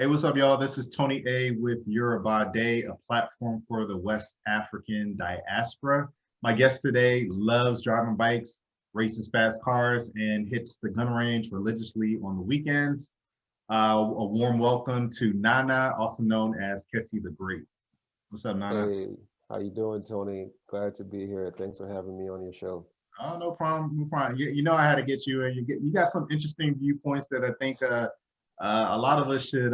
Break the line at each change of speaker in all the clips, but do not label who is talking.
Hey, what's up, y'all? This is Tony A with YORUBADE, a platform for the West African diaspora. My guest today loves driving bikes, races fast cars, and hits the gun range religiously on the weekends. A warm welcome to Nana, also known as Kesse Le Great. What's up, Nana?
Hey, how you doing, Tony? Glad to be here. Thanks for having me on your show.
Oh, no problem, no problem. You know I had to get you, and you got some interesting viewpoints that I think a lot of us should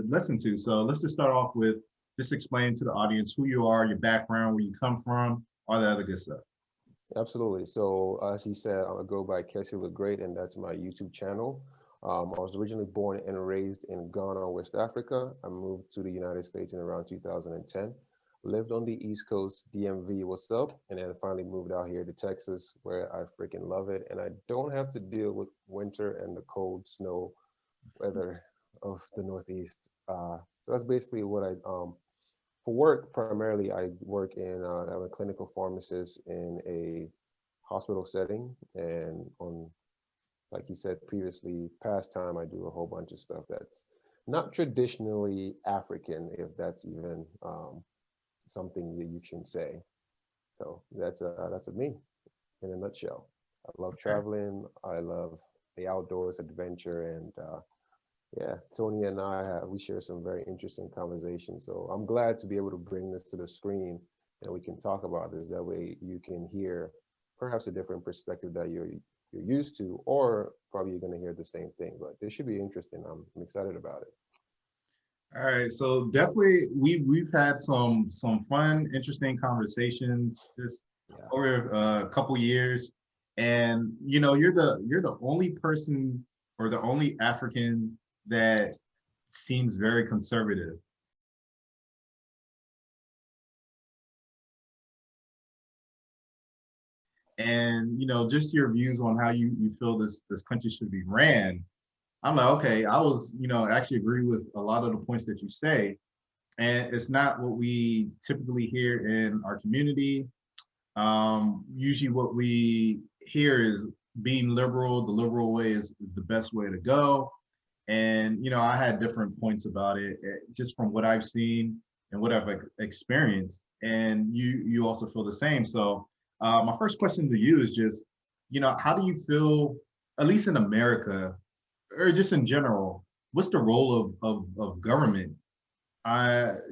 listen to. So let's just start off with just explain to the audience who you are, your background, where you come from, all the other good stuff.
Absolutely. So, as he said, I'm gonna go by Kesse Le Great, and that's my YouTube channel. I was originally born and raised in Ghana, West Africa. I moved to the United States in around 2010. Lived on the East Coast, DMV, what's up? And then finally moved out here to Texas, where I freaking love it. And I don't have to deal with winter and the cold snow weather of the Northeast. So that's basically what for work, primarily, I work I'm a clinical pharmacist in a hospital setting. And like you said previously, pastime, I do a whole bunch of stuff that's not traditionally African, if that's even something that you can say. So that's me in a nutshell. I love
Okay.
traveling. I love the outdoors, adventure, and yeah, Tony and we share some very interesting conversations. So I'm glad to be able to bring this to the screen and we can talk about this. That way you can hear perhaps a different perspective that you're used to, or probably you're going to hear the same thing. But this should be interesting. I'm excited about it.
All right, so definitely we've had some fun, interesting conversations just
Yeah.
over a couple years, and you're the only person or the only African that seems very conservative. And just your views on how you feel this country should be ran. I'm like, okay, I was actually agree with a lot of the points that you say, and it's not what we typically hear in our community. Usually what we hear is being liberal, the liberal way is the best way to go. And I had different points about it, just from what I've seen and what I've experienced. And you also feel the same. So my first question to you is just, how do you feel, at least in America, or just in general, what's the role of government?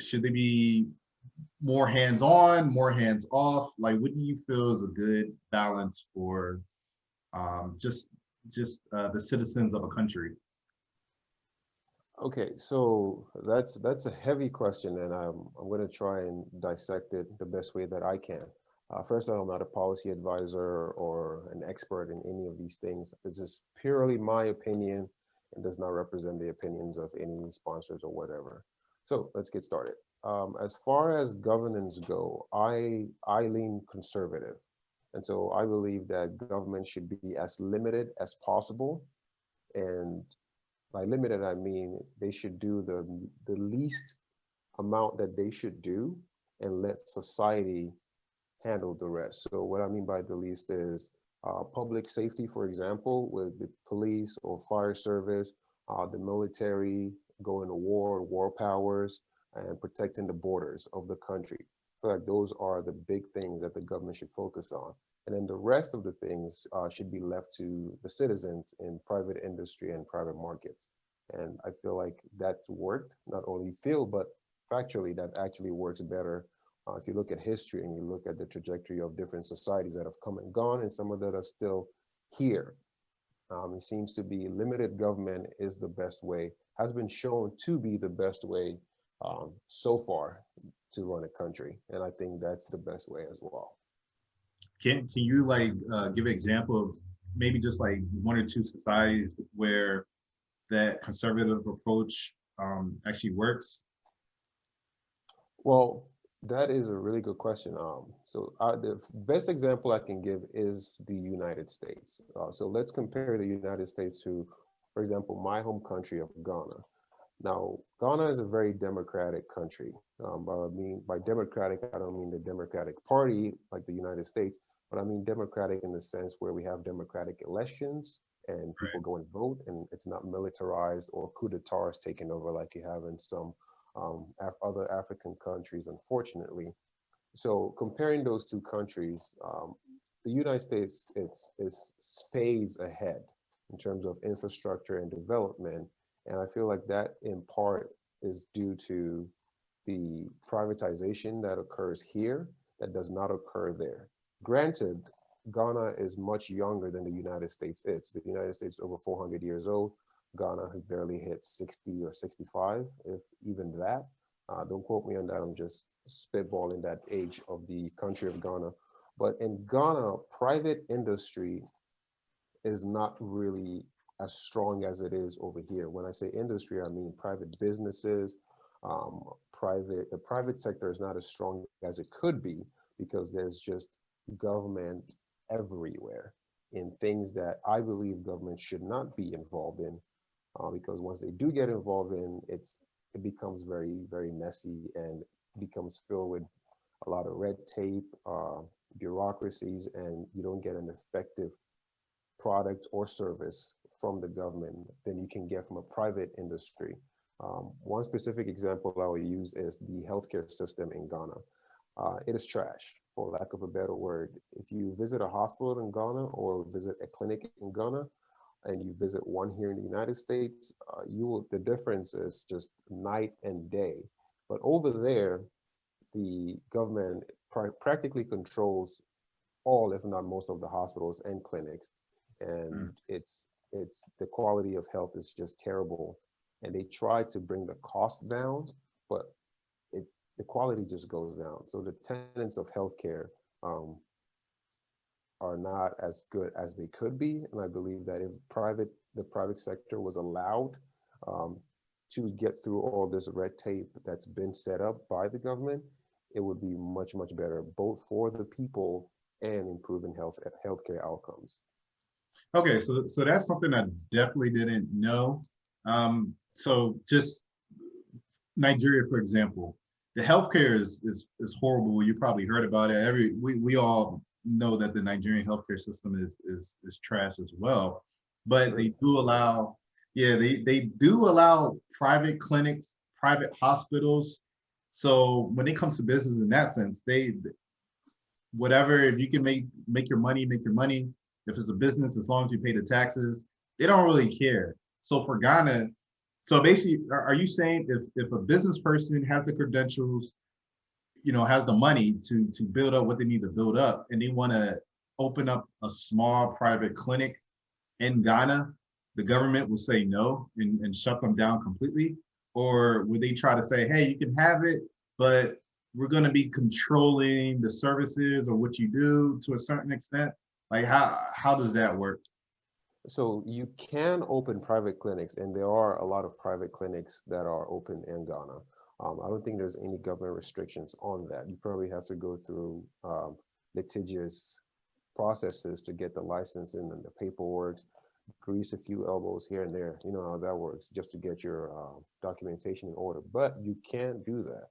Should they be more hands-on, more hands-off? Like, what do you feel is a good balance for just the citizens of a country?
Okay, so that's a heavy question, and I'm going to try and dissect it the best way that I can. First of all, I'm not a policy advisor or an expert in any of these things. This is purely my opinion and does not represent the opinions of any sponsors or whatever. So let's get started. As far as governance go, I lean conservative, and so I believe that government should be as limited as possible. And by limited, I mean they should do the least amount that they should do and let society handle the rest. So what I mean by the least is public safety, for example, with the police or fire service, the military, going to war powers, and protecting the borders of the country. I feel like those are the big things that the government should focus on. And then the rest of the things should be left to the citizens in private industry and private markets. And I feel like that worked, not only feel, but factually, that actually works better if you look at history and you look at the trajectory of different societies that have come and gone, and some of that are still here. It seems to be limited government is the best way, has been shown to be the best way so far to run a country. And I think that's the best way as well.
Can you like give an example of maybe just like one or two societies where that conservative approach actually works?
Well, that is a really good question. The best example I can give is the United States. So let's compare the United States to, for example, my home country of Ghana. Now, Ghana is a very democratic country. By democratic, I don't mean the Democratic Party like the United States, but I mean democratic in the sense where we have democratic elections and people go and vote, and it's not militarized or coup d'etat is taken over like you have in some other African countries, unfortunately. So comparing those two countries, the United States is spades ahead in terms of infrastructure and development, and I feel like that in part is due to the privatization that occurs here that does not occur there. Granted, Ghana is much younger than the United States is. The United States is over 400 years old. Ghana has barely hit 60 or 65, if even that. Don't quote me on that. I'm just spitballing that age of the country of Ghana. But in Ghana, private industry is not really as strong as it is over here. When I say industry, I mean private businesses. The private sector is not as strong as it could be because there's just government everywhere in things that I believe government should not be involved in, because once they do get involved in, it becomes very, very messy and becomes filled with a lot of red tape, bureaucracies, and you don't get an effective product or service from the government than you can get from a private industry. One specific example I will use is the healthcare system in Ghana. It is trash, for lack of a better word. If you visit a hospital in Ghana or visit a clinic in Ghana, and you visit one here in the United States, the difference is just night and day. But over there, the government practically controls all, if not most, of the hospitals and clinics, and it's the quality of health is just terrible. And they try to bring the cost down, but the quality just goes down. So the tenets of healthcare are not as good as they could be. And I believe that if the private sector was allowed to get through all this red tape that's been set up by the government, it would be much, much better, both for the people and improving healthcare outcomes.
Okay, so that's something I definitely didn't know. So just Nigeria, for example, the healthcare is horrible. You probably heard about it. We all know that the Nigerian healthcare system is trash as well. But they do allow, yeah, they do allow private clinics, private hospitals. So when it comes to business in that sense, whatever, if you can make your money, make your money. If it's a business, as long as you pay the taxes, they don't really care. So for Ghana, so basically, are you saying if a business person has the credentials, has the money to build up what they need to build up, and they want to open up a small private clinic in Ghana, the government will say no and shut them down completely? Or would they try to say, hey, you can have it, but we're going to be controlling the services or what you do to a certain extent? Like how does that work?
So you can open private clinics, and there are a lot of private clinics that are open in Ghana. I don't think there's any government restrictions on that. You probably have to go through litigious processes to get the licensing and the paperwork, grease a few elbows here and there. You know how that works, just to get your documentation in order. But you can do that.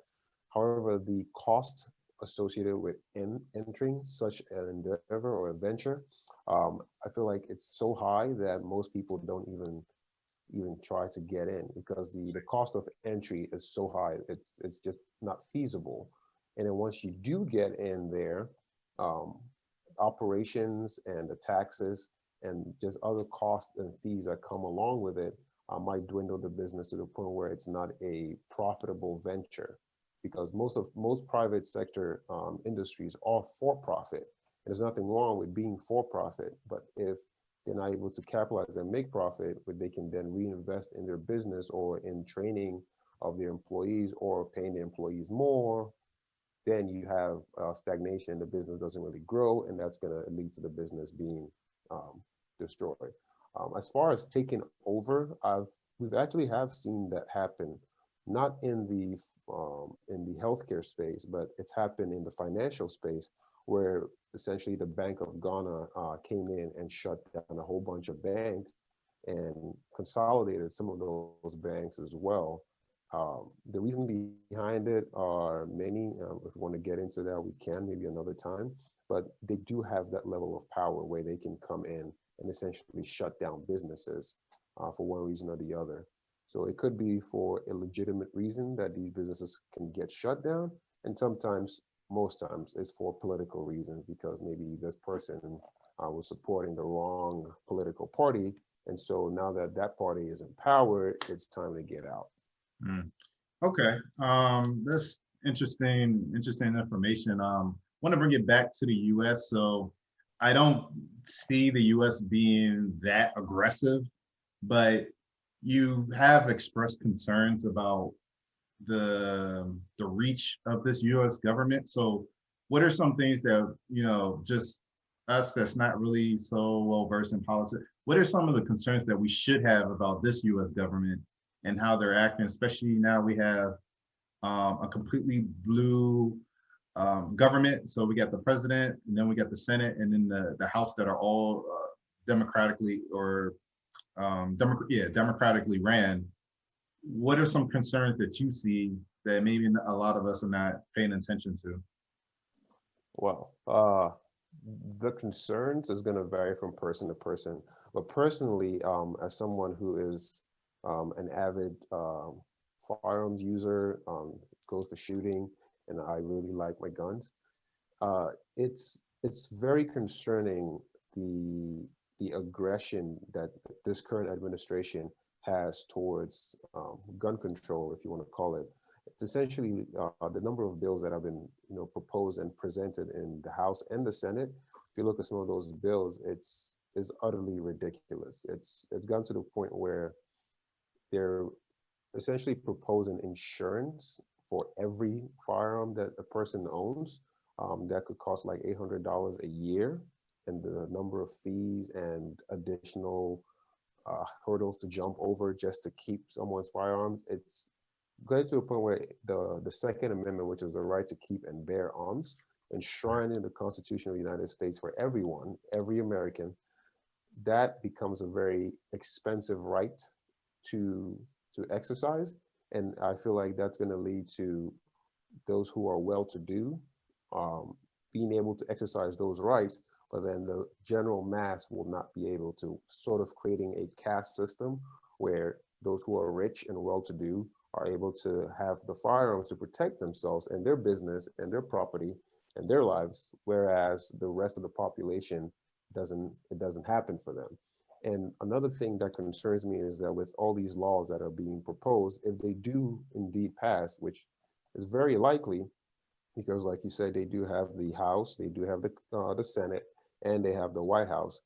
However, the cost associated with entering such an endeavor or a venture, I feel like it's so high that most people don't even try to get in, because the cost of entry is so high. It's just not feasible. And then once you do get in there, operations and the taxes and just other costs and fees that come along with it might dwindle the business to the point where it's not a profitable venture, because most private sector industries are for profit. There's nothing wrong with being for profit, but if they're not able to capitalize and make profit, but they can then reinvest in their business or in training of their employees or paying the employees more, then you have stagnation. The business doesn't really grow, and that's going to lead to the business being destroyed. As far as taking over, we've actually have seen that happen, not in the healthcare space, but it's happened in the financial space, where essentially the Bank of Ghana came in and shut down a whole bunch of banks and consolidated some of those banks as well. The reason behind it are many. If we want to get into that, we can maybe another time. But they do have that level of power where they can come in and essentially shut down businesses for one reason or the other. So it could be for a legitimate reason that these businesses can get shut down, and sometimes, most times, it's for political reasons because maybe this person was supporting the wrong political party, and so now that that party is in power, it's time to get out.
Mm. Okay. That's interesting information. Want to bring it back to the US. So I don't see the US being that aggressive, but you have expressed concerns about the reach of this US government. So what are some things that, just us that's not really so well versed in politics, what are some of the concerns that we should have about this US government and how they're acting, especially now we have a completely blue government. So we got the president, and then we got the Senate, and then the House that are all democratically or democratically ran. What are some concerns that you see that maybe a lot of us are not paying attention to?
Well, the concerns is going to vary from person to person. But personally, as someone who is an avid firearms user, goes to shooting, and I really like my guns, it's very concerning the aggression that this current administration has towards gun control, if you want to call it. It's essentially the number of bills that have been, proposed and presented in the House and the Senate. If you look at some of those bills, it's utterly ridiculous. It's gotten to the point where they're essentially proposing insurance for every firearm that a person owns. That could cost like $800 a year, and the number of fees and additional hurdles to jump over just to keep someone's firearms. It's getting to a point where the Second Amendment, which is the right to keep and bear arms, enshrined in the Constitution of the United States for everyone, every American, that becomes a very expensive right to exercise. And I feel like that's going to lead to those who are well-to-do being able to exercise those rights, but then the general mass will not be able to, sort of creating a caste system where those who are rich and well-to-do are able to have the firearms to protect themselves and their business and their property and their lives, whereas the rest of the population doesn't happen for them. And another thing that concerns me is that with all these laws that are being proposed, if they do indeed pass, which is very likely, because like you said, they do have the House, they do have the Senate, and they have the White House.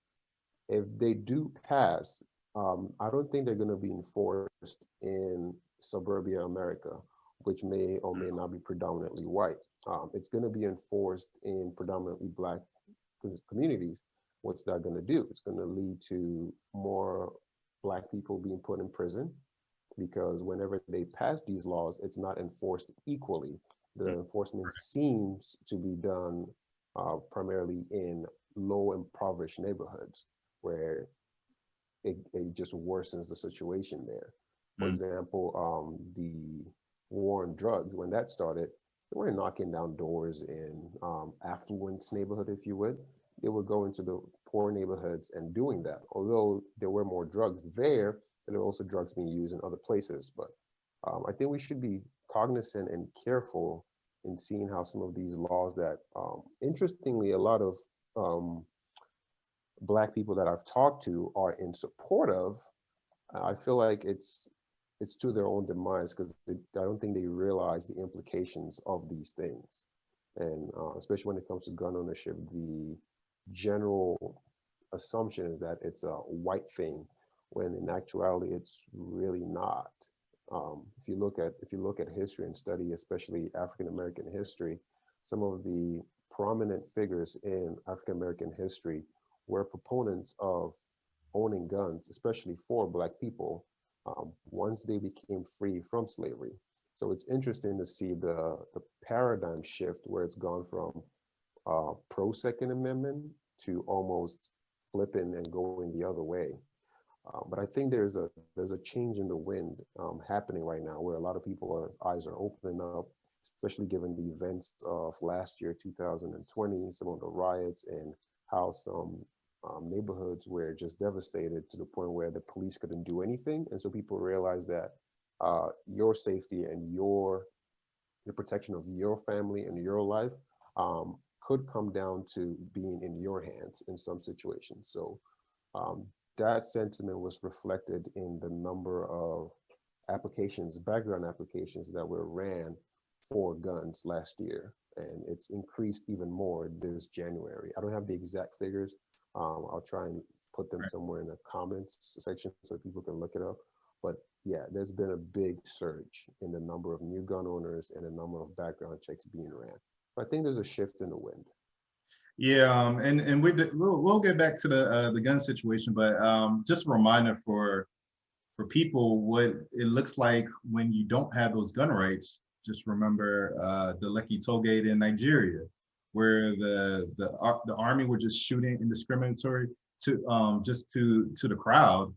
If they do pass, I don't think they're going to be enforced in suburbia America, which may or may not be predominantly white. It's going to be enforced in predominantly Black communities. What's that going to do? It's going to lead to more Black people being put in prison, because whenever they pass these laws, it's not enforced equally. The enforcement seems to be done primarily in low impoverished neighborhoods where it just worsens the situation there. For example, the war on drugs, when that started, they weren't knocking down doors in affluent neighborhood, if you would. They would go into the poor neighborhoods and doing that. Although there were more drugs there, there were also drugs being used in other places. But I think we should be cognizant and careful in seeing how some of these laws that, interestingly, a lot of Black people that I've talked to are in support of. I feel like it's to their own demise, because I don't think they realize the implications of these things. And especially when it comes to gun ownership, the general assumption is that it's a white thing, when in actuality it's really not. If you look at history and study, especially African American history, some of the prominent figures in African American history were proponents of owning guns, especially for Black people, once they became free from slavery. So it's interesting to see the paradigm shift, where it's gone from pro Second Amendment to almost flipping and going the other way. But I think there's a change in the wind happening right now, where a lot of people's eyes are opening up, especially given the events of last year, 2020, some of the riots, and how some neighborhoods were just devastated to the point where the police couldn't do anything. And so people realized that your safety and the protection of your family and your life could come down to being in your hands in some situations. So um, that sentiment was reflected in the number of applications, background applications that were ran for guns last year. And it's increased even more this January. I don't have the exact figures. I'll try and put them somewhere in the comments section so people can look it up. But yeah, there's been a big surge in the number of new gun owners and the number of background checks being ran. I think there's a shift in the wind.
Yeah, and we'll get back to the gun situation, but just a reminder for people what it looks like when you don't have those gun rights. Just remember the Lekki Tollgate in Nigeria, where the army were just shooting indiscriminatory to just to the crowd,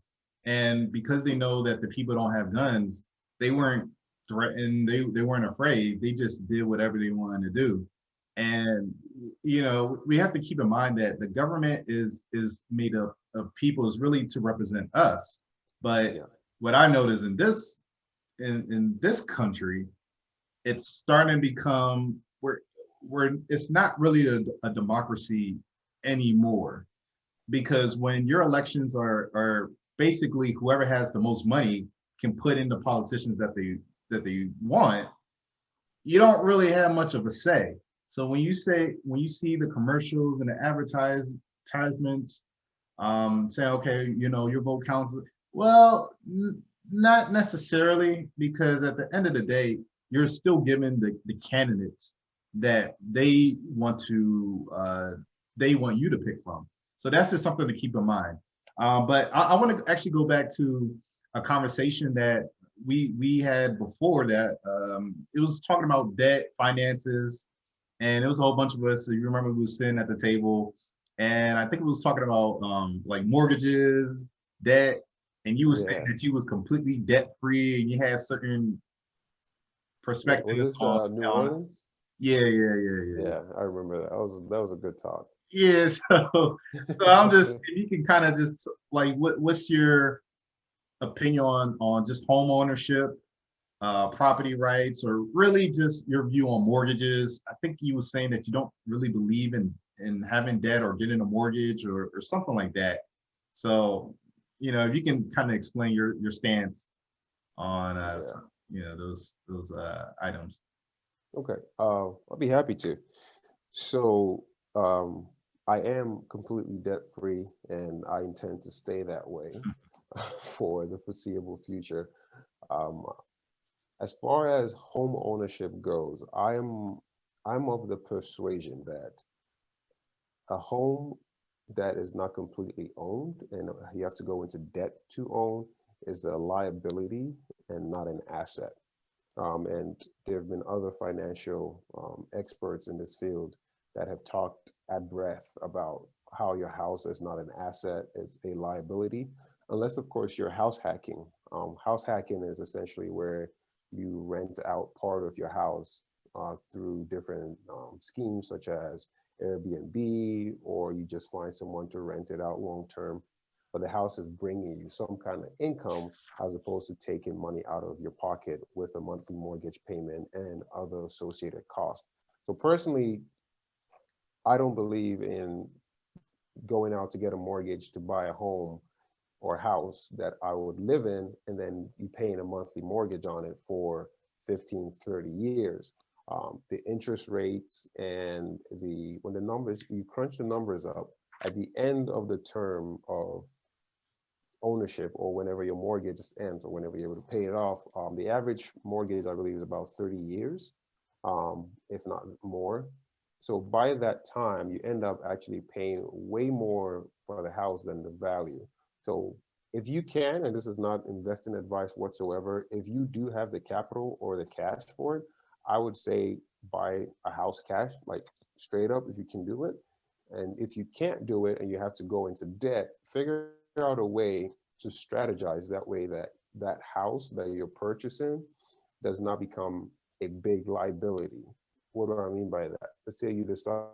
and because they know that the people don't have guns, they weren't threatened, they weren't afraid, they just did whatever they wanted to do. And we have to keep in mind that the government is made up of people, is really to represent us. But
Yeah.
what I notice in this country, it's starting to become where it's not really a democracy anymore, because when your elections are basically whoever has the most money can put in the politicians that they want, you don't really have much of a say. So when you see the commercials and the advertisements saying, okay, your vote counts, well, not necessarily, because at the end of the day, you're still given the candidates that they want you to pick from. So that's just something to keep in mind. But I want to actually go back to a conversation that we had before that. It was talking about debt, finances, and it was a whole bunch of us. So you remember we were sitting at the table, and I think we was talking about like mortgages, debt, and you were saying
Yeah.
that you was completely debt free and you had certain
Yeah. Was
perspectives
this New
on
Orleans?
yeah.
Yeah, I remember that. That was a good talk.
Yeah, so I'm just, if you can kind of just like what's your opinion on just home ownership, property rights, or really just your view on mortgages? I think you were saying that you don't really believe in having debt or getting a mortgage or something like that. So, if you can kind of explain your stance on
Yeah.
those items.
Okay. I'll be happy to. So, I am completely debt free, and I intend to stay that way for the foreseeable future. Um, as far as home ownership goes, I'm of the persuasion that a home that is not completely owned and you have to go into debt to own is a liability and not an asset. And there have been other financial experts in this field that have talked at breadth about how your house is not an asset, it's a liability, unless, of course, you're house hacking. House hacking is essentially where you rent out part of your house through different schemes, such as Airbnb, or you just find someone to rent it out long term. But the house is bringing you some kind of income as opposed to taking money out of your pocket with a monthly mortgage payment and other associated costs. So personally, I don't believe in going out to get a mortgage to buy a home or house that I would live in, and then you paying a monthly mortgage on it for 15, 30 years. The interest rates and when the numbers, you crunch the numbers up, at the end of the term of ownership, or whenever your mortgage ends, or whenever you're able to pay it off, the average mortgage, I believe, is about 30 years, if not more. So by that time, you end up actually paying way more for the house than the value. So if you can, and this is not investing advice whatsoever, if you do have the capital or the cash for it, I would say buy a house cash, like straight up, if you can do it. And if you can't do it and you have to go into debt, figure out a way to strategize that way that that house that you're purchasing does not become a big liability. What do I mean by that? Let's say you decide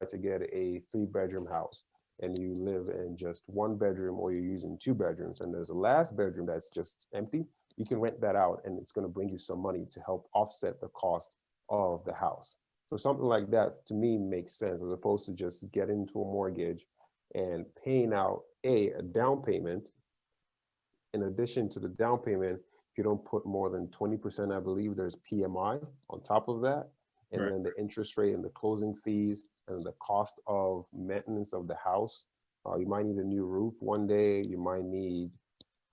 to get a 3-bedroom house and you live in just one bedroom, or you're using two bedrooms, and there's a last bedroom that's just empty, you can rent that out, and it's going to bring you some money to help offset the cost of the house. So something like that to me makes sense, as opposed to just getting into a mortgage and paying out a down payment. In addition to the down payment, if you don't put more than 20%, I believe there's PMI on top of that. And
Right.
then the interest rate and the closing fees and the cost of maintenance of the house. You might need a new roof one day. You might need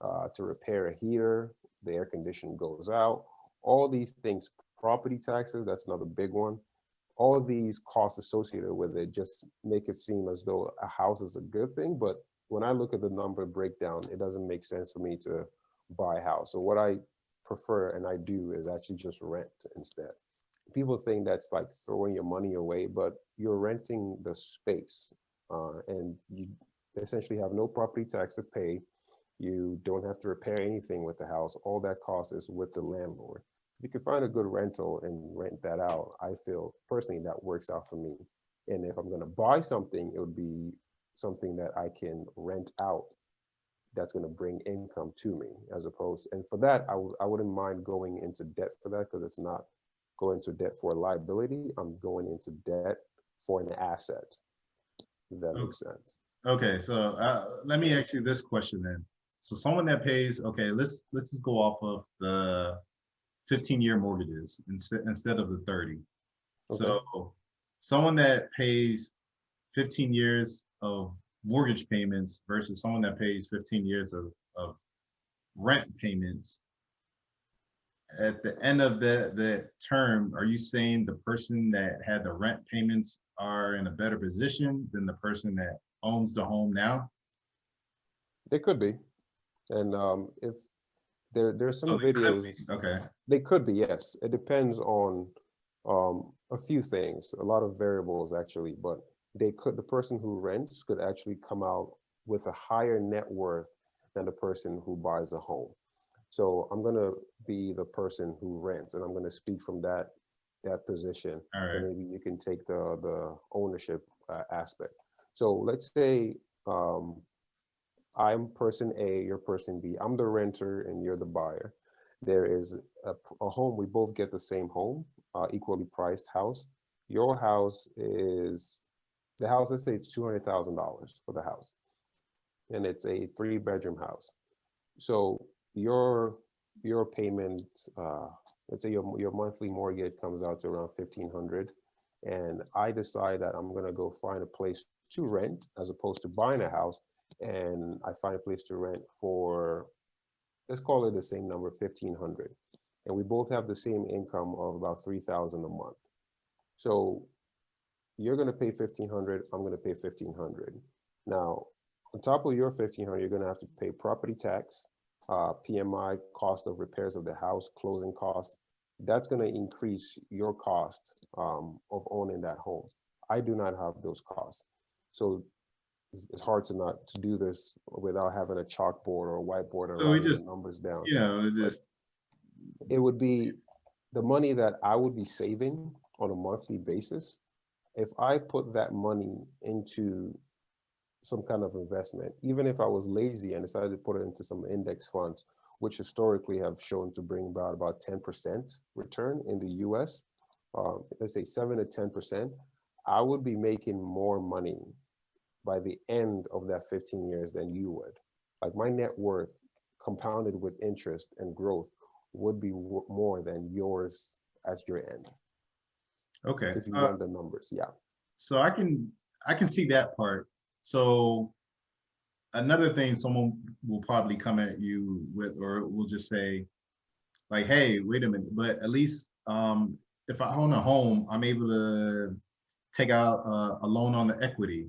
to repair a heater. The air conditioning goes out. All these things, property taxes, that's another big one. All of these costs associated with it just make it seem as though a house is a good thing. But when I look at the number breakdown, it doesn't make sense for me to buy a house. So what I prefer and I do is actually just rent instead. People think that's like throwing your money away, but you're renting the space, and you essentially have no property tax to pay. You don't have to repair anything with the house. All that cost is with the landlord. If you can find a good rental and rent that out, I feel personally that works out for me. And if I'm going to buy something, it would be something that I can rent out that's going to bring income to me, as opposed, and for that, I wouldn't mind going into debt for that, because it's not going into debt for a liability. I'm going into debt for an asset, if that
O-
makes sense.
Okay, so let me ask you this question then. So someone that pays, okay, let's just go off of the 15-year mortgages instead of the 30.
Okay.
So someone that pays 15 years of mortgage payments versus someone that pays 15 years of rent payments, at the end of the term, are you saying the person that had the rent payments are in a better position than the person that owns the home now?
They could be. And if there's
Oh,
some
they could be.
videos,
Okay.
they could be, yes. It depends on a few things, a lot of variables actually, but the person who rents could actually come out with a higher net worth than the person who buys a home. So I'm gonna be the person who rents, and I'm gonna speak from that position,
All
and
right.
maybe you can take the ownership aspect. So let's say um, I'm person A, you're person B. I'm the renter and you're the buyer. There is a home, we both get the same home, equally priced house. Your house is, the house, let's say it's $200,000 for the house, and it's a three-bedroom house. So your payment, let's say your monthly mortgage comes out to around 1,500, and I decide that I'm gonna go find a place to rent as opposed to buying a house, and I find a place to rent for, let's call it the same number, 1,500, and we both have the same income of about 3,000 a month. So you're gonna pay 1,500, I'm gonna pay 1,500. Now, on top of your 1,500, you're gonna have to pay property tax, PMI, cost of repairs of the house, closing costs. That's gonna increase your cost of owning that home. I do not have those costs. So it's hard to not to do this without having a chalkboard or a whiteboard and
So we
writing the
just,
numbers down.
it's
But
just
it would be the money that I would be saving on a monthly basis. If I put that money into some kind of investment, even if I was lazy and decided to put it into some index funds, which historically have shown to bring about 10% return in the US, let's say 7 to 10%, I would be making more money by the end of that 15 years than you would. Like my net worth compounded with interest and growth would be more than yours at your end
okay.
if you run the numbers. Yeah.
So I can see that part. So another thing someone will probably come at you with, or will just say, like, hey, wait a minute, but at least if I own a home, I'm able to take out a loan on the equity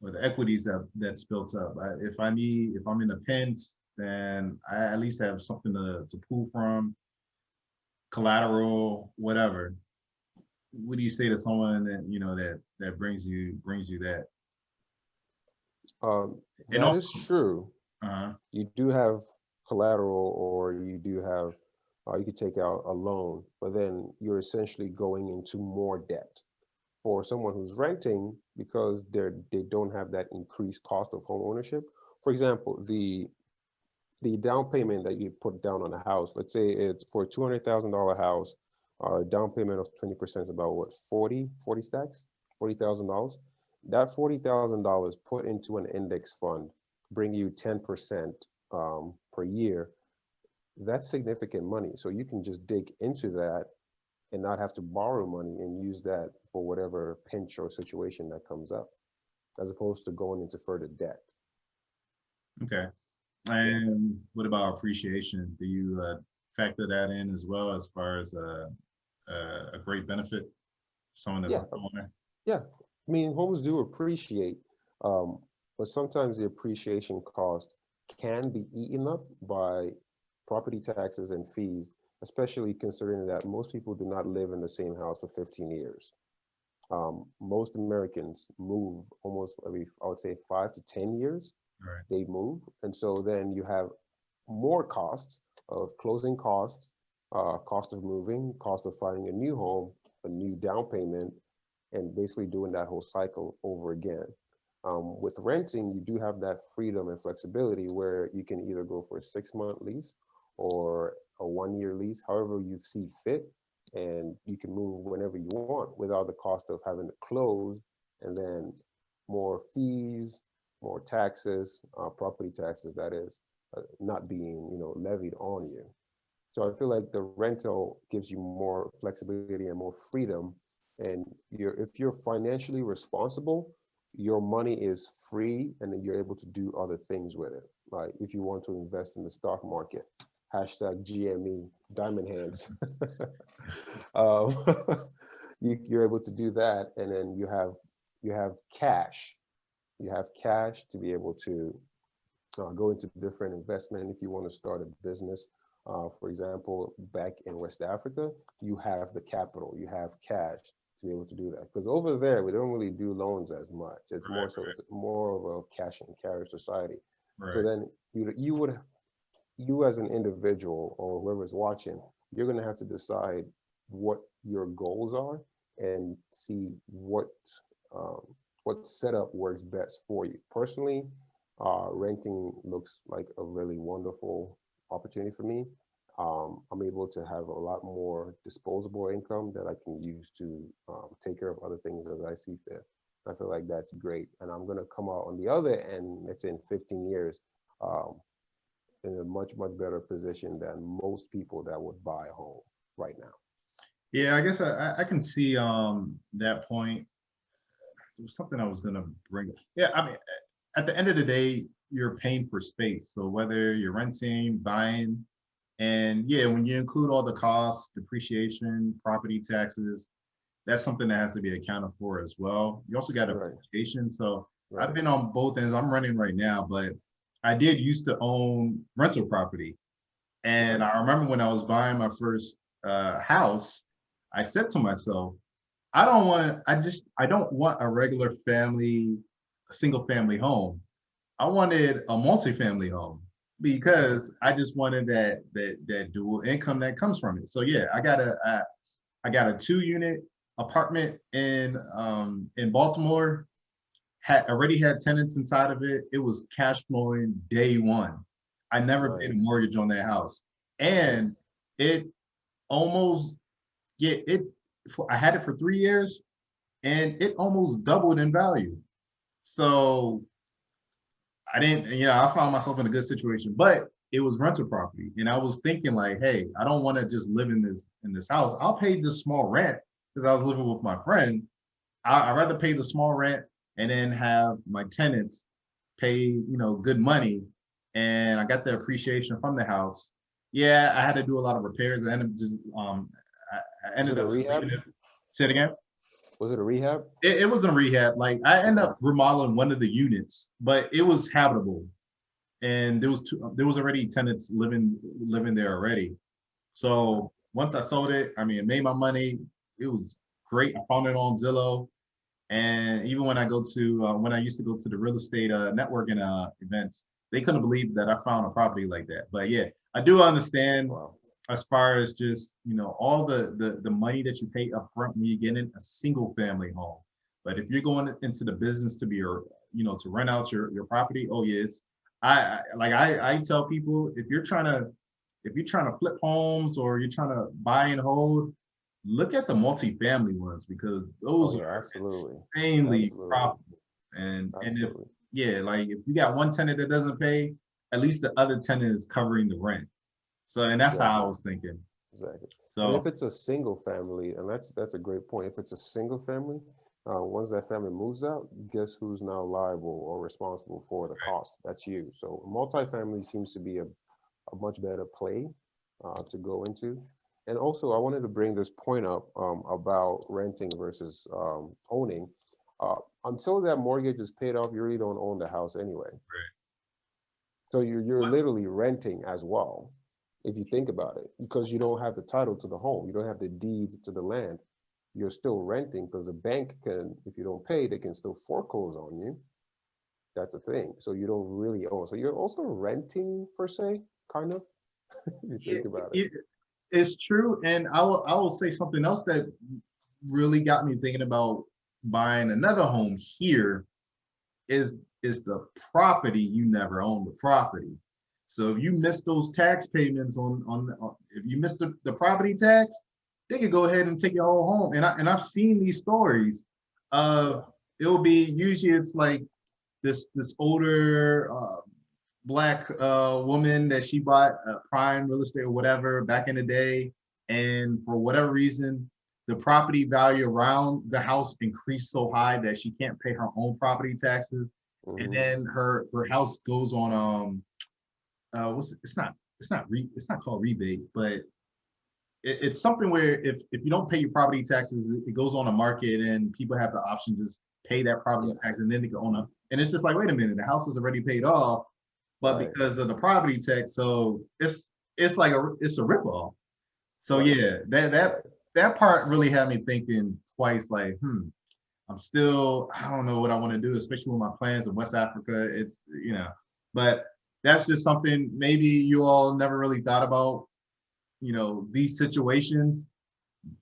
or the equities that's built up. If I'm in a pinch, then I at least have something to pull from, collateral, whatever. What do you say to someone that that brings you that? And
That
also,
is true.
uh,
You do have collateral, or you do have, you could take out a loan, but then you're essentially going into more debt for someone who's renting, because they don't have that increased cost of home ownership. For example, the down payment that you put down on a house, let's say it's for a $200,000 house, down payment of 20% is about what, 40 stacks, $40,000. That $40,000 put into an index fund, bring you 10% per year. That's significant money. So you can just dig into that and not have to borrow money and use that for whatever pinch or situation that comes up, as opposed to going into further debt.
Okay. And what about appreciation? Do you factor that in as well, as far as a great benefit for someone that's a homeowner?
Yeah, I mean, homes do appreciate, but sometimes the appreciation cost can be eaten up by property taxes and fees, especially considering that most people do not live in the same house for 15 years. Most Americans move almost every, I would say, 5 to 10 years.
Right.
They move, and so then you have more costs of closing costs, cost of moving, cost of finding a new home, a new down payment, and basically doing that whole cycle over again. With renting, you do have that freedom and flexibility where you can either go for a 6-month lease or a 1-year lease, however you see fit, and you can move whenever you want without the cost of having to close and then more fees, more taxes, property taxes, that is, not being, levied on you. So I feel like the rental gives you more flexibility and more freedom. And if you're financially responsible, your money is free, and then you're able to do other things with it. Like if you want to invest in the stock market, hashtag GME, diamond hands. You're able to do that, and then you have cash. You have cash to be able to go into different investment. If you want to start a business, for example, back in West Africa, you have the capital, you have cash to be able to do that. Because over there, we don't really do loans as much. It's
Right,
more so, it's more of a cash and carry society.
Right.
So then you as an individual or whoever's watching, you're going to have to decide what your goals are and see what setup works best for you. Personally, renting looks like a really wonderful opportunity for me. I'm able to have a lot more disposable income that I can use to take care of other things as I see fit. I feel like that's great. And I'm going to come out on the other end, let's say in 15 years, in a much, much better position than most people that would buy a home right now.
Yeah, I guess I can see that point. There was something I was gonna bring. Yeah, I mean, at the end of the day, you're paying for space. So whether you're renting, buying, and yeah, when you include all the costs, depreciation, property taxes, that's something that has to be accounted for as well. You also got appreciation. So I've been on both ends. I'm renting right now, but I did used to own rental property. And I remember when I was buying my first house, I said to myself, I don't want a regular family, a single family home. I wanted a multi-family home because I just wanted that dual income that comes from it. So yeah, I got a 2-unit apartment in Baltimore. Already had tenants inside of it. It was cash flowing day one. I never paid a mortgage on that house, and it almost I had it for 3 years, and it almost doubled in value. So I didn't, I found myself in a good situation, but it was rental property, and I was thinking like, hey, I don't want to just live in this house. I'll pay this small rent because I was living with my friend. I'd rather pay the small rent and then have my tenants pay, good money, and I got the appreciation from the house. Yeah, I had to do a lot of repairs. I ended up just I ended up
rehab.
Say it again.
Was it a rehab?
It wasn't a rehab. Like I ended up remodeling one of the units, but it was habitable, and there was already tenants living there already. So once I sold it, I mean, it made my money. It was great. I found it on Zillow, and even when I used to go to the real estate networking events, they couldn't believe that I found a property like that. But yeah, I do understand. as far as just, all the money that you pay up front when you get in a single family home. But if you're going into the business to be to rent out your property, oh yeah, I tell people, if you're trying to flip homes or you're trying to buy and hold, look at the multifamily ones, because
Oh
those
yeah,
are
absolutely.
insanely
Absolutely.
profitable. And if,
Absolutely.
yeah, like if you got one tenant that doesn't pay, at least the other tenant is covering the rent. So, and that's how I
Exactly.
was thinking.
Exactly. And if
So,
it's a single family, and that's a great point. If it's a single family, once that family moves out, guess who's now liable or responsible for the cost? That's you. So multifamily seems to be a much better play to go into. And also, I wanted to bring this point up about renting versus owning. Until that mortgage is paid off, you really don't own the house anyway. So you're
what?
literally renting as well, if you think about it, because you don't have the title to the home, you don't have the deed to the land. You're still renting because the bank can, if you don't pay, they can still foreclose on you. That's a thing. So you don't really own. So you're also renting per se, kind of, if you think
It,
about it.
it, it's true. And I will say something else that really got me thinking about buying another home here is the property. You never own the property. So if you miss those tax payments if you miss the property tax, they could go ahead and take your whole home. And I've seen these stories
Yeah.
of, it'll be, usually it's like this older black woman that she bought prime real estate or whatever back in the day, and for whatever reason, the property value around the house increased so high that she can't pay her own property taxes, and
Hmm.
then her house goes on it's not called rebate, but it's something where if you don't pay your property taxes, it goes on the market and people have the option to just pay that property
Yeah.
tax and then they can own up. And it's just like, wait a minute, the house is already paid off, but
Right.
because of the property tax, so it's like it's a ripoff. So
Right.
yeah,
Right.
that part really had me thinking twice, like, I don't know what I want to do, especially with my plans in West Africa. But that's just something maybe you all never really thought about. These situations,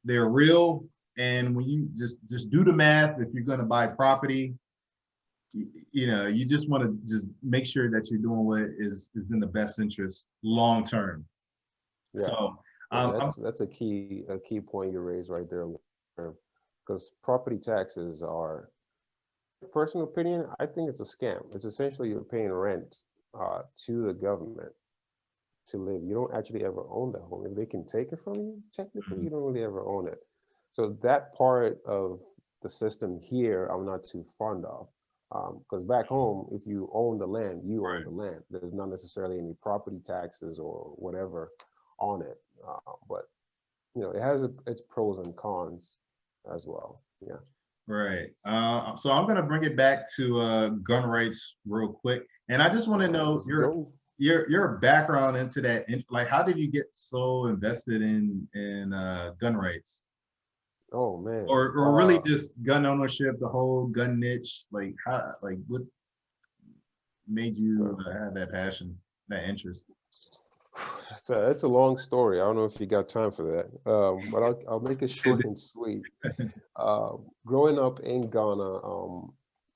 they're real. And when you just do the math, if you're going to buy property, you just want to just make sure that you're doing what is in the best interest long term.
Yeah.
So,
Yeah.
I'm
That's a key point you raised right there. Because property taxes are, personal opinion, I think it's a scam. It's essentially you're paying rent to the government to live. You don't actually ever own the home. If they can take it from you, technically you don't really ever own it. So that part of the system here, I'm not too fond of. Because back home, if you own the land, you own the land. There's not necessarily any property taxes or whatever on it. But it has its pros and cons as well. Yeah.
right. So I'm gonna bring it back to gun rights real quick, and I just want to
All right,
know
let's go.
your background into that. Like, how did you get so invested in gun rights,
Oh man.
or really just gun ownership, the whole gun niche? Like, what made you
Well,
have that passion, that interest?
it's a long story. I don't know if you got time for that, but I'll make it short and sweet. Growing up in Ghana,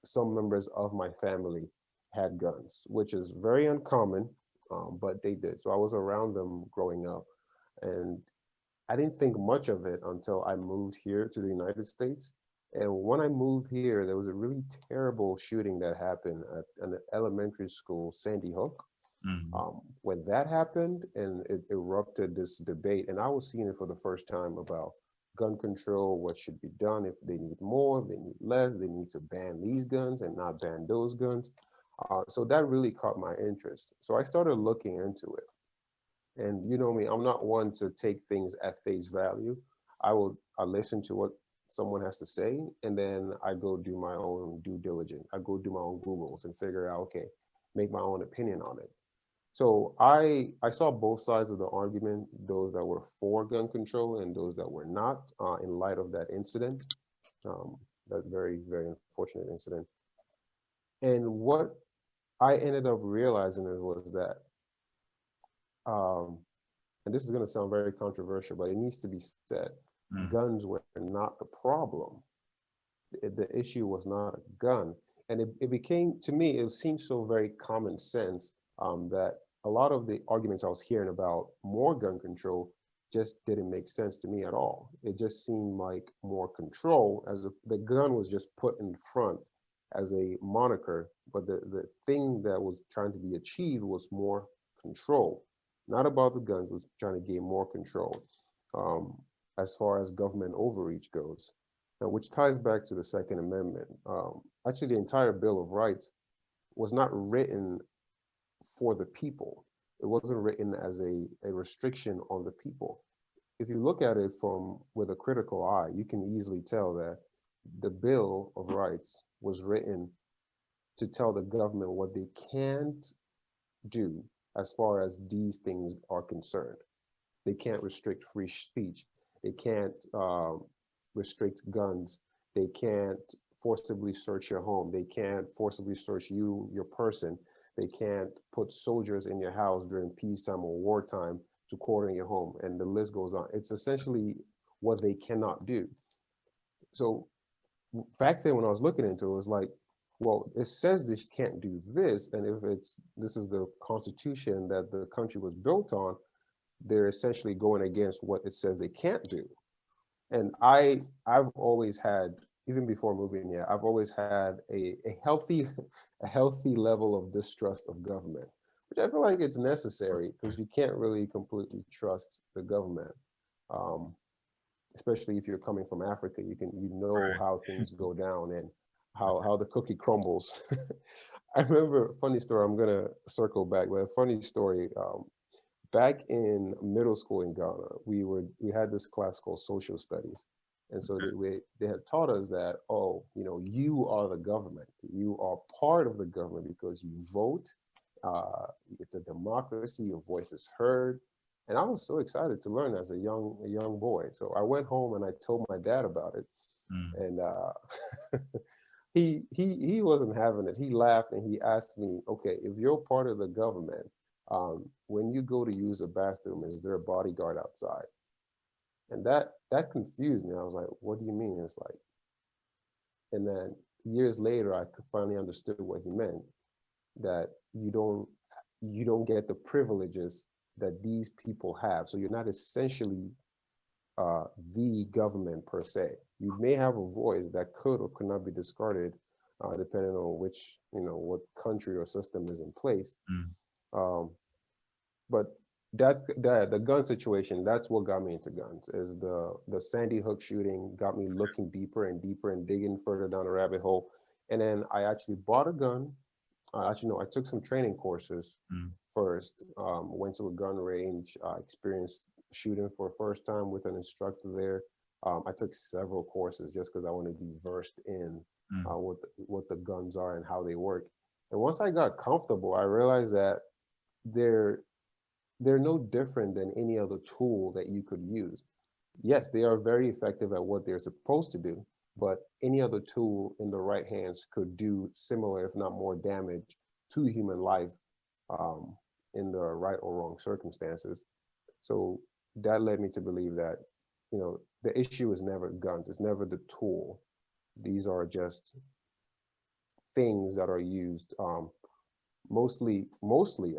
some members of my family had guns, which is very uncommon, but they did. So I was around them growing up, and I didn't think much of it until I moved here to the United States. And when I moved here, there was a really terrible shooting that happened at an elementary school, Sandy Hook.
Mhm.
When that happened and it erupted this debate, and I was seeing it for the first time about gun control, what should be done, if they need more, if they need less, they need to ban these guns and not ban those guns. So that really caught my interest. So I started looking into it. And you know me, I'm not one to take things at face value. I listen to what someone has to say, and then I go do my own due diligence. I go do my own Googles and figure out, okay, make my own opinion on it. So I saw both sides of the argument, those that were for gun control and those that were not, in light of that incident, um, that very, very unfortunate incident. And what I ended up realizing was that um, and this is going to sound very controversial, but it needs to be said,
Mm.
guns were not the problem. The issue was not a gun. And it became, to me, it seemed so very common sense, that a lot of the arguments I was hearing about more gun control just didn't make sense to me at all. It just seemed like more control, as the gun was just put in front as a moniker, but the thing that was trying to be achieved was more control. Not about the guns, was trying to gain more control, um, as far as government overreach goes. Now, which ties back to the Second Amendment. Actually, the entire Bill of Rights was not written for the people. It wasn't written as a restriction on the people. If you look at it from with a critical eye, you can easily tell that the Bill of Rights was written to tell the government what they can't do as far as these things are concerned. They can't restrict free speech. They can't restrict guns. They can't forcibly search your home. They can't forcibly search you, your person. They can't put soldiers in your house during peacetime or wartime to cordon your home. And the list goes on. It's essentially what they cannot do. So back then when I was looking into it, it was like, well, it says they can't do this. And if this is the constitution that the country was built on, they're essentially going against what it says they can't do. And I've always had, even before moving here, I've always had a healthy a healthy level of distrust of government, which I feel like it's necessary because you can't really completely trust the government. Um, Especially if you're coming from Africa, you know
Right.
how things go down and how the cookie crumbles. I remember a funny story. I'm gonna circle back, but a funny story. Back in middle school in Ghana, we had this class called social studies, and so they had taught us that, oh, you are the government, you are part of the government because you vote. Uh, it's a democracy, your voice is heard, and I was so excited to learn as a young boy. So I went home and I told my dad about it,
Mm.
and he wasn't having it. He laughed and he asked me, "Okay, if you're part of the government, when you go to use the bathroom, is there a bodyguard outside?" And that confused me. I was like, "What do you mean?" It's like, and then years later, I finally understood what he meant. That you don't get the privileges that these people have. So you're not essentially the government per se. You may have a voice that could or could not be discarded, depending on what country or system is in place.
Mm.
Um, but that the gun situation, that's what got me into guns. Is the Sandy Hook shooting got me looking deeper and deeper and digging further down the rabbit hole. And then I actually bought a gun. Actually, no, I took some training courses
Mm.
first. Went to a gun range, experienced shooting for the first time with an instructor there. I took several courses just because I wanted to be versed in
Mm.
what the guns are and how they work. And once I got comfortable, I realized that they're they're no different than any other tool that you could use. Yes, they are very effective at what they're supposed to do, but any other tool in the right hands could do similar, if not more damage to human life, um, in the right or wrong circumstances. So that led me to believe that, the issue is never guns, it's never the tool. These are just things that are used, mostly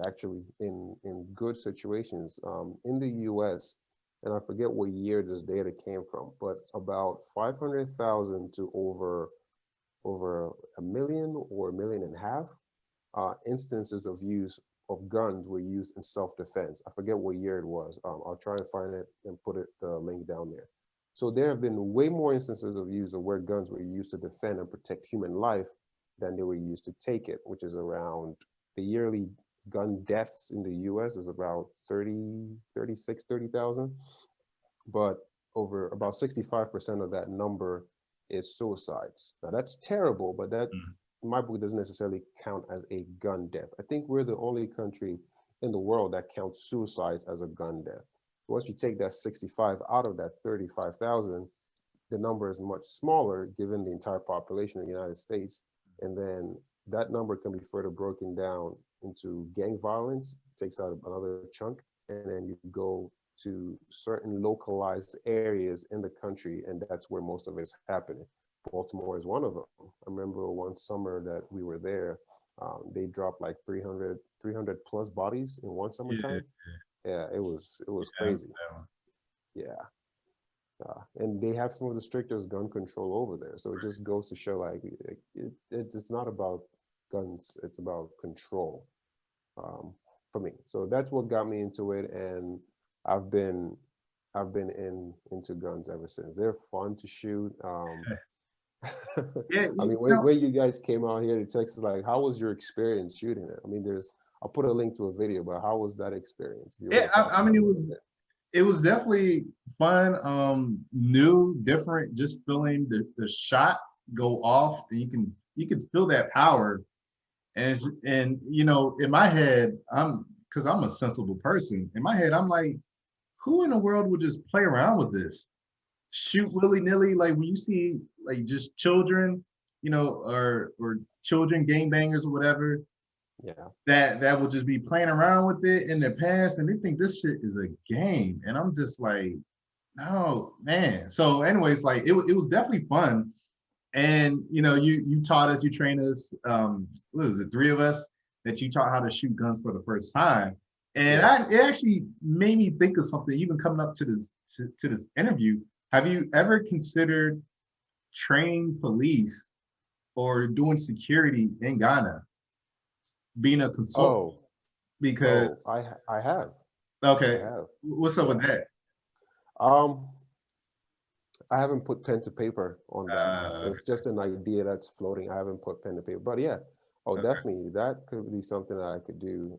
actually in good situations. In the U.S., and I forget what year this data came from, but about 500,000 to over a million or a million and a half instances of use of guns were used in self-defense. I forget what year it was. I'll try and find it and put the link down there. So there have been way more instances of use of where guns were used to defend and protect human life than they were used to take it, which is around the yearly gun deaths in the US is about 30,000, but over about 65% of that number is suicides. Now that's terrible, but that
Mm.
in my book doesn't necessarily count as a gun death. I think we're the only country in the world that counts suicides as a gun death. Once you take that 65 out of that 35,000, the number is much smaller given the entire population of the United States. And then that number can be further broken down into gang violence, takes out another chunk. and then you go to certain localized areas in the country, and that's where most of it's happening. Baltimore is one of them. I remember one summer that we were there, they dropped like 300 plus bodies in one
Yeah.
summertime. Yeah, it was
Yeah.
crazy. Yeah. And they have some of the strictest gun control over there. So it just goes to show like it's not about guns, it's about control, for me. So that's what got me into it, and I've been into guns ever since. They're fun to shoot.
Yeah.
I mean, when you guys came out here to Texas, like, how was your experience shooting it? I mean, I'll put a link to a video, but how was that experience? If you
Yeah.
want to talk
I mean,
about it a little bit.
it was definitely fun, new, different, just feeling the shot go off, and you can feel that power. And in my head, because I'm a sensible person. In my head, I'm like, who in the world would just play around with this? Shoot willy-nilly, like when you see like just children, or children gangbangers or whatever,
Yeah.
that will just be playing around with it in their past, and they think this shit is a game. And I'm just like, no, man. So anyways, like it was definitely fun. And you taught us, you trained us, what was it, three of us that you taught how to shoot guns for the first time. And
Yeah.
it actually made me think of something, even coming up to this interview. Have you ever considered training police or doing security in Ghana, being a consultant?
Oh,
Because
oh, I have. I
okay,
have.
what's up with
Yeah.
that?
Um, I haven't put pen to paper on that.
Uh,
It's just an idea that's floating. I haven't put pen to paper, but yeah. Oh,
okay.
definitely. That could be something that I could do.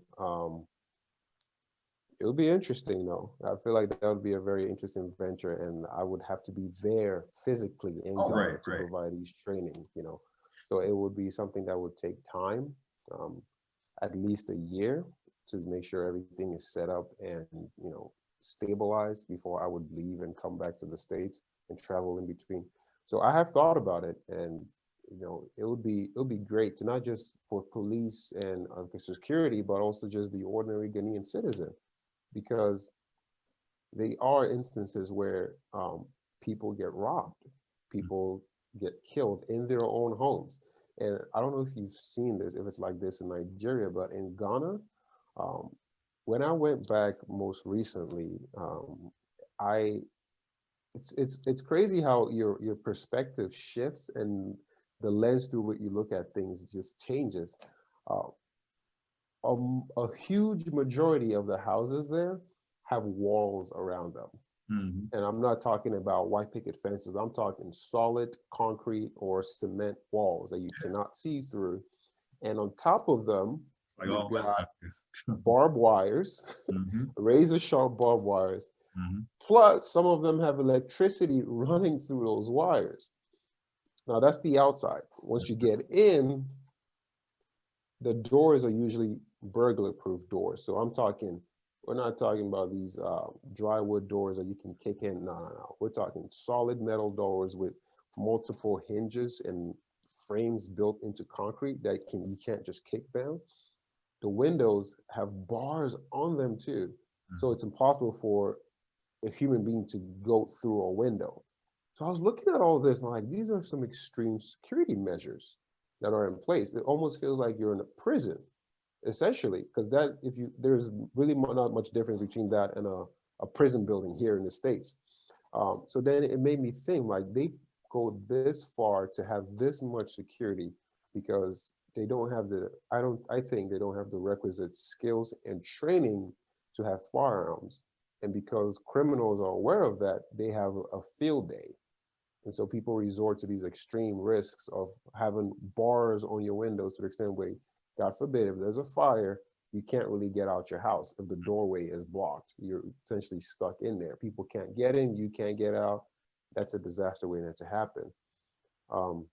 It would be interesting though. I feel like that would be a very interesting venture, and I would have to be there physically in
Oh, right,
Ghana to
right.
provide these training. So it would be something that would take time, um, at least a year to make sure everything is set up and, stabilized before I would leave and come back to the States and travel in between. So I have thought about it, and it would be great to not just for police and security, but also just the ordinary Ghanaian citizen, because there are instances where, people get robbed, people get killed in their own homes. And I don't know if you've seen this, if it's like this in Nigeria, but in Ghana, um, when I went back most recently, I it's crazy how your perspective shifts and the lens through which you look at things just changes. Uh, a huge majority of the houses there have walls around them.
Mhm.
And I'm not talking about white picket fences. I'm talking solid concrete or cement walls that you cannot see through. And on top of them,
Like
you've
all West
got
Africa.
barbed wires,
Hmm.
razor sharp barbed wires.
Hmm.
Plus, some of them have electricity running through those wires. Now, that's the outside. Once you get in, the doors are usually burglar proof doors. So we're not talking about these dry wood doors that you can kick in. No, no, no. We're talking solid metal doors with multiple hinges and frames built into concrete that you can't just kick down. The windows have bars on them too. So it's impossible for a human being to go through a window. So I was looking at all this and I'm like, these are some extreme security measures that are in place. It almost feels like you're in a prison, essentially, because there's really not much difference between that and a prison building here in the States. So then it made me think, like, they go this far to have this much security because they don't have I think they don't have the requisite skills and training to have firearms. And because criminals are aware of that, they have a field day. And so people resort to these extreme risks of having bars on your windows to the extent where, God forbid, if there's a fire, you can't really get out your house. If the doorway is blocked, you're essentially stuck in there. People can't get in, you can't get out. That's a disaster waiting to happen. Um,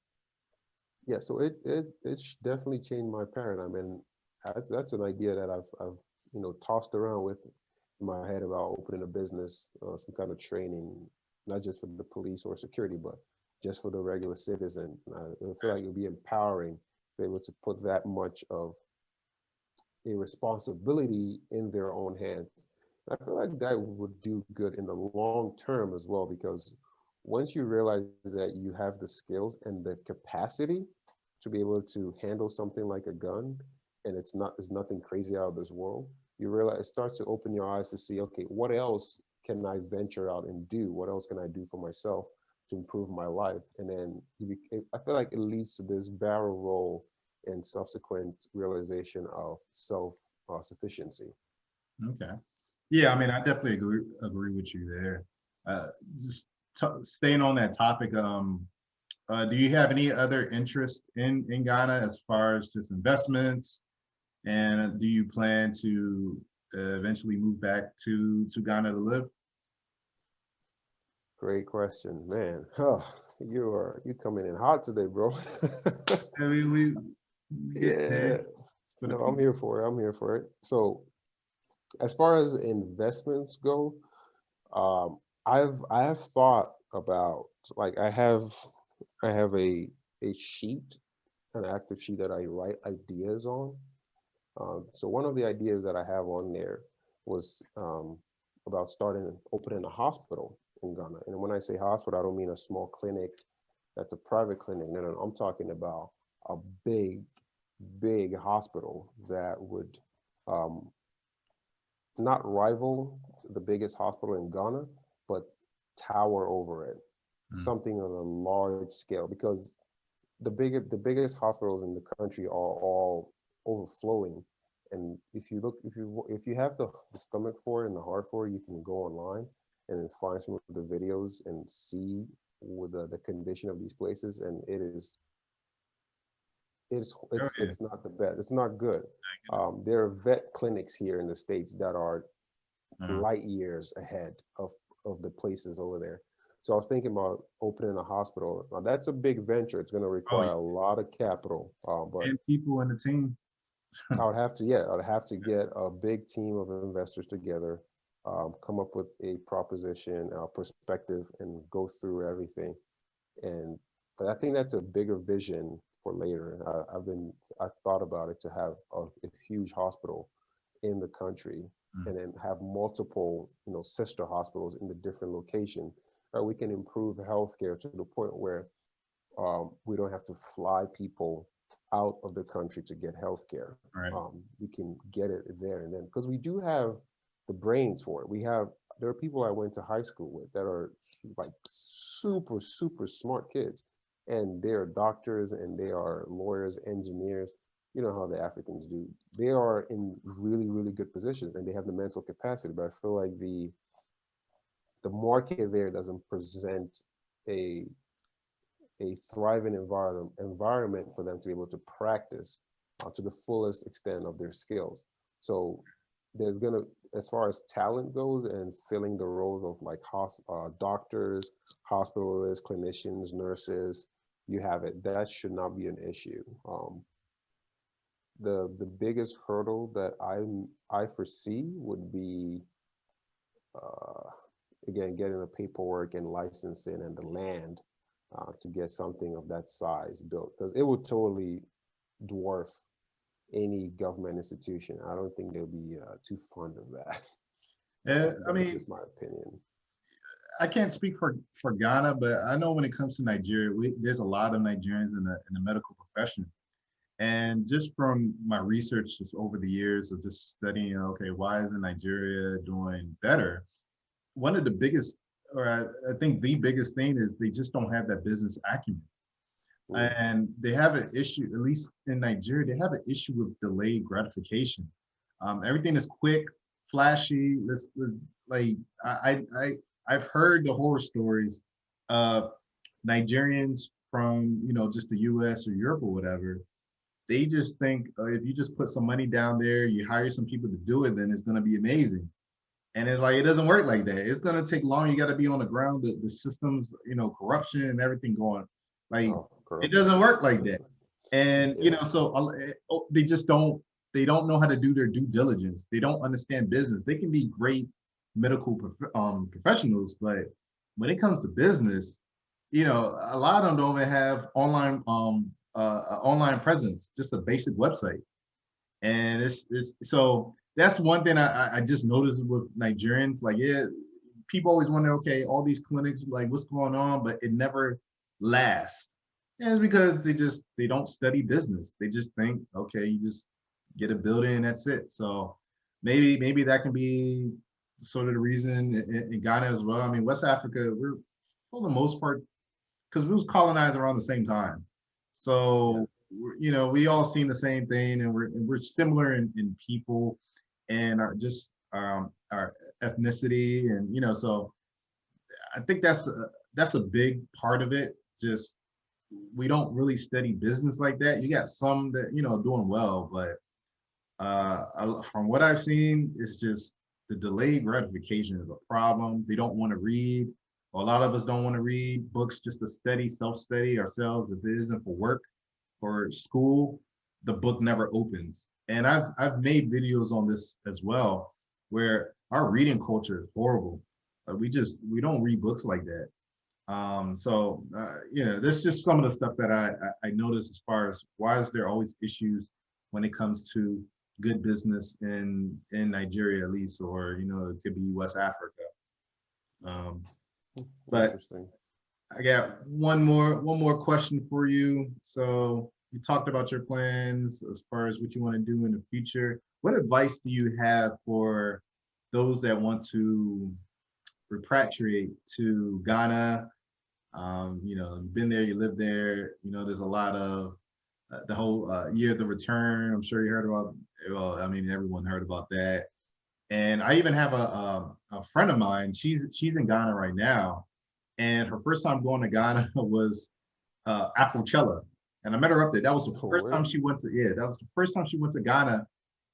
yeah, so it definitely changed my paradigm, and that's an idea that I've tossed around with in my head about opening a business, some kind of training, not just for the police or security, but just for the regular citizen. I feel like it would be empowering to be able to put that much of a responsibility in their own hands. I feel like that would do good in the long term as well, because once you realize that you have the skills and the capacity to be able to handle something like a gun, and it's nothing crazy out of this world, you realize it starts to open your eyes to see, okay, what else can I venture out and do? What else can I do for myself to improve my life? And then I feel like it leads to this barrel roll and subsequent realization of self sufficiency.
Okay. Yeah, I mean, I definitely agree with you there. Uh, just staying on that topic, do you have any other interest in Ghana as far as just investments? And do you plan to eventually move back to Ghana to live?
Great question, man. Oh, you coming in hot today, bro.
I mean, we get
Yeah.
there for the
No, I'm
people.
here for it. I'm here for it. So, as far as investments go, I have thought about, like, I have a sheet, an active sheet that I write ideas on. So one of the ideas that I have on there was about opening a hospital in Ghana. And when I say hospital, I don't mean a small clinic that's a private clinic. No, no, no. I'm talking about a big, big hospital that would um, not rival the biggest hospital in Ghana, but tower over it,
Mm.
something on a large scale. Because the biggest hospitals in the country are all overflowing. And if you have the stomach for it and the heart for it, you can go online and then find some of the videos and see with the condition of these places, and it's
Oh
it's
yeah,
it's not the best. It's not good.
I get it.
There are vet clinics here in the States that are
Uh,
light years ahead of the places over there. So I was thinking about opening a hospital. Now, that's a big venture. It's going to
oh
require
yeah,
a lot of capital, but
and people in the team.
I'd have to get a big team of investors together, come up with a proposition, a perspective, and go through everything. And but I think that's a bigger vision for later. I've thought about it to have a huge hospital in the country,
Mm.
and then have multiple, sister hospitals in the different location. We can improve healthcare to the point where we don't have to fly people out of the country to get healthcare.
Right.
We can get it there and then, because we do have the brains for it. There are people I went to high school with that are like super, super smart kids, and they are doctors and they are lawyers, engineers. You know how the Africans do. They are in really, really good positions and they have the mental capacity. But I feel like the market there doesn't present a a thriving environment for them to be able to practice to the fullest extent of their skills. So there's gonna, as far as talent goes and filling the roles of like doctors, hospitalists, clinicians, nurses, you have it. That should not be an issue. The biggest hurdle that I foresee would be uh, again getting the paperwork and licensing and the land to get something of that size built, because it would totally dwarf any government institution. I don't think they'll be too fond of that.
I
That's
mean,
just my opinion.
I can't speak for Ghana, but I know when it comes to Nigeria, there's a lot of Nigerians in the medical profession. And just from my research just over the years of just studying, okay, why isn't Nigeria doing better? One of the biggest, or I think the biggest thing is they just don't have that business acumen.
Mm.
And they have an issue, at least in Nigeria, they have an issue with delayed gratification. Everything is quick, flashy. Like I've heard the horror stories of Nigerians from just the U.S. or Europe or whatever. They just think if you just put some money down there, you hire some people to do it, then it's going to be amazing. And it's like it doesn't work like that. It's going to take long. You got to be on the ground. The systems, corruption and everything going. Like
Oh,
it
corruption.
doesn't work like that. And
Yeah.
so they just don't. They don't know how to do their due diligence. They don't understand business. They can be great medical professionals, but when it comes to business, a lot of them don't even have online presence, just a basic website. And it's so that's one thing I just noticed with Nigerians. Like, yeah, people always wonder, okay, all these clinics, like, what's going on, but it never lasts. And it's because they don't study business. They just think, okay, you just get a building and that's it. So maybe that can be sort of the reason in Ghana as well. I mean, West Africa, we're for the most part, because we was colonized around the same time.
Yeah.
So we all seen the same thing, and we're similar in people and our ethnicity, and so I think that's a big part of it. Just we don't really study business like that. You got some that doing well, but from what I've seen, it's just the delayed gratification is a problem. They don't want to read. A lot of us don't want to read books just to study, self-study ourselves. If it isn't for work or school, the book never opens. And I've made videos on this as well, where our reading culture is horrible. We don't read books like that. This just some of the stuff that I noticed as far as why is there always issues when it comes to good business in Nigeria at least, or it could be West Africa. Um, but
Interesting.
I got one more question for you. So you talked about your plans as far as what you want to do in the future. What advice do you have for those that want to repatriate to Ghana? Been there, you live there. There's a lot of the whole year of the return. I'm sure you heard about. Well, I mean, everyone heard about that. And I even have a friend of mine. She's in Ghana right now, and her first time going to Ghana was Afrochella, and I met her up there. That was the
Oh,
first time
really?
she went to yeah. That was the first time she went to Ghana,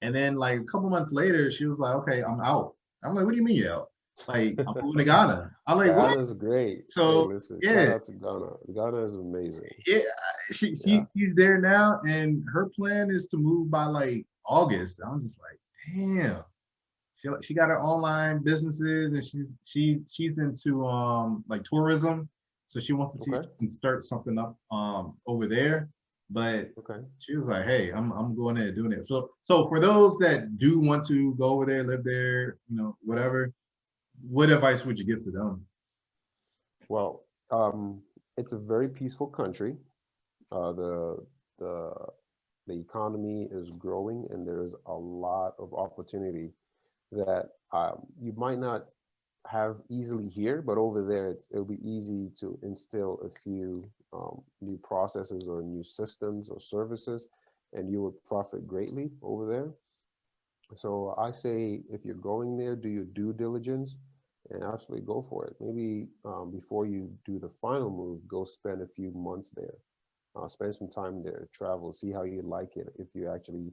and then like a couple months later, she was like, "Okay, I'm out." I'm like, "What do you mean you're out?" Like, I'm moving to Ghana. I'm like, "What?"
Ghana's great. Hey,
So
listen, shout
yeah,
out to Ghana. Ghana is amazing.
yeah,
Yeah.
she's there now, and her plan is to move by like August. I was just like, damn. She got her online businesses, and she's into like tourism, so she wants to see if
Okay.
she can start something up over there. But
Okay.
she was like, hey, I'm going there doing it. So for those that do want to go over there, live there, whatever, what advice would you give to them?
Well, it's a very peaceful country. Uh, the the the economy is growing, and there's a lot of opportunity that you might not have easily here, but over there it'll be easy to instill a few new processes or new systems or services, and you would profit greatly over there. So I say if you're going there, do your due diligence and actually go for it. Maybe before you do the final move, go spend a few months there, spend some time there, travel, see how you like it, if you actually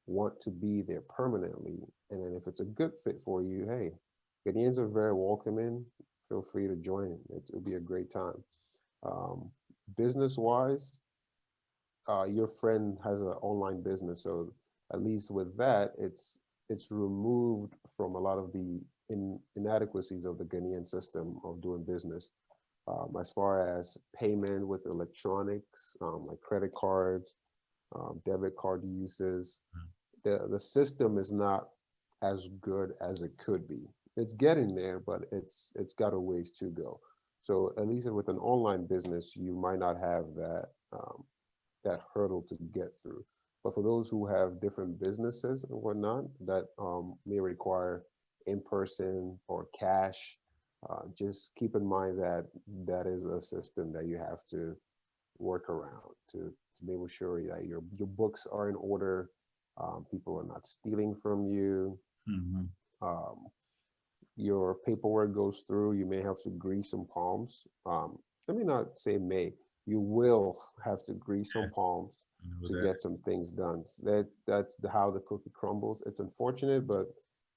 want to be there permanently. And then if it's a good fit for you, hey, Ghanaians are very welcoming. Feel free to join. It'll be a great time. Um, Business wise, your friend has an online business, so at least with that, it's removed from a lot of the inadequacies of the Ghanaian system of doing business. As far as payment with electronics, like credit cards, debit card uses, the system is not as good as it could be. It's getting there, but it's got a ways to go. So at least with an online business, you might not have that hurdle to get through. But for those who have different businesses and whatnot that may require in person or cash, just keep in mind that that is a system that you have to work around to be able to sure that your books are in order, people are not stealing from you,
Mm-hmm.
um, your paperwork goes through. You may have to grease some palms. Let me not say may. You will have to grease some palms
I know
to
that.
get some things done. That's how the cookie crumbles. It's unfortunate, but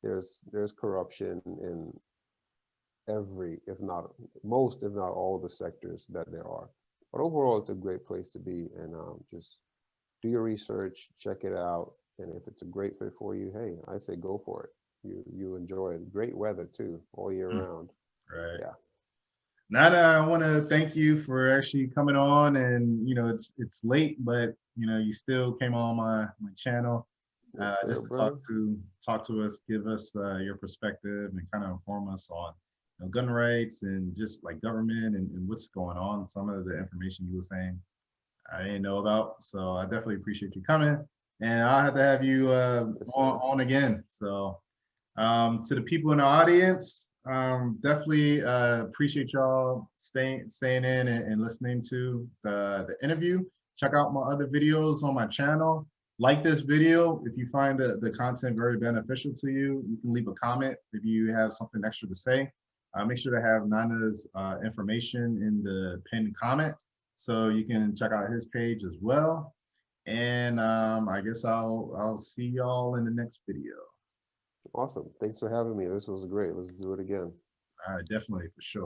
there's corruption in every, if not most, if not all the sectors that there are. But overall, it's a great place to be, and just do your research, check it out, and if it's a great fit for you, hey, I say go for it. You enjoy it. Great weather too, all year
Mm,
round.
right.
Yeah.
Nada, I want to thank you for actually coming on, and it's late, but you still came on my channel.
Yes, sir,
just to
brother.
talk to us, give us your perspective, and kind of inform us on gun rights and just like government and what's going on. Some of the information you were saying I didn't know about, so I definitely appreciate you coming. And I'll have to have you
Yes,
on again. So to the people in the audience, definitely appreciate y'all staying in and listening to the interview. Check out my other videos on my channel. Like this video. If you find the content very beneficial to you, you can leave a comment if you have something extra to say. Make sure to have Nana's information in the pinned comment so you can check out his page as well. And I guess I'll see y'all in the next video.
awesome. Thanks for having me. This was great. Let's do it again.
Definitely, for sure.